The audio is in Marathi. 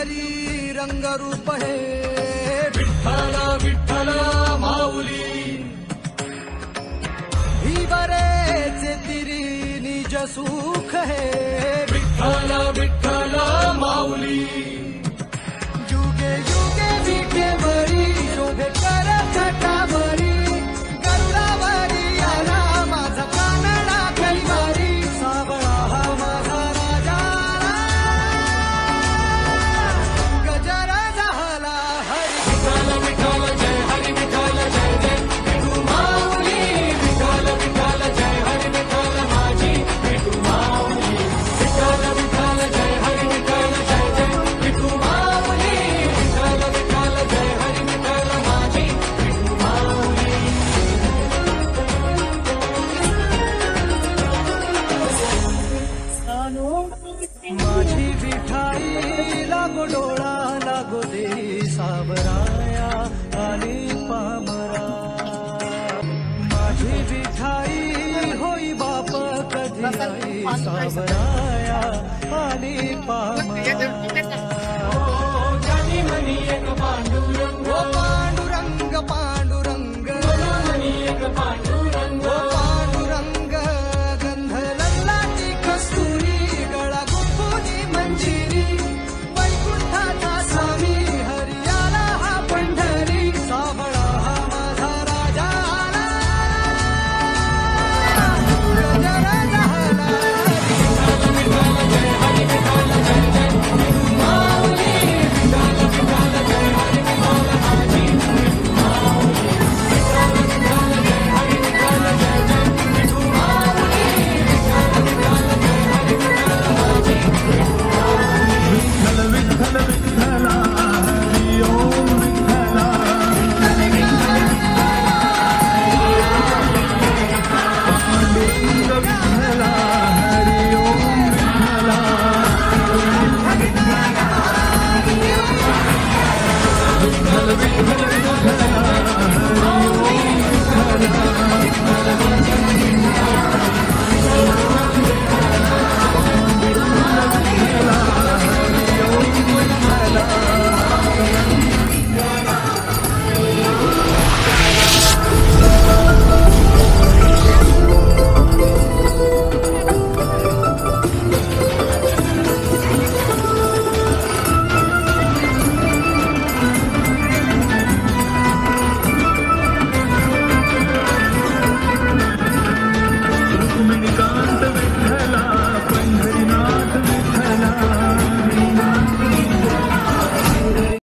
सुंदरी रंगरूप हे विठ्ठला विठ्ठला माऊली ही बरेचे तिरी निज सुख हे विठ्ठला विठ्ठला माऊली युगे युगे विठेवरी शोभे कर छटावरी गरुडावरी आला माझा कानडा कैवारी सावळा हा माझा राजा गजर झाला हरी विठ्ठल विठ्ठल जय हरी विठ्ठल जय जय विठू माऊली विठ्ठल विठ्ठल जय हरी विठ्ठल माझी विठू माऊली विठ्ठल विठ्ठल जय हरी विठ्ठल जय जय विठू माऊली विठ्ठल विठ्ठल जय हरी विठ्ठल माझी विठू माऊली माझी विठाई लागो डोळा लागो दे सावराया आली पामरा माझी विठाई होई बाप कधी आई सावराया आली पामरा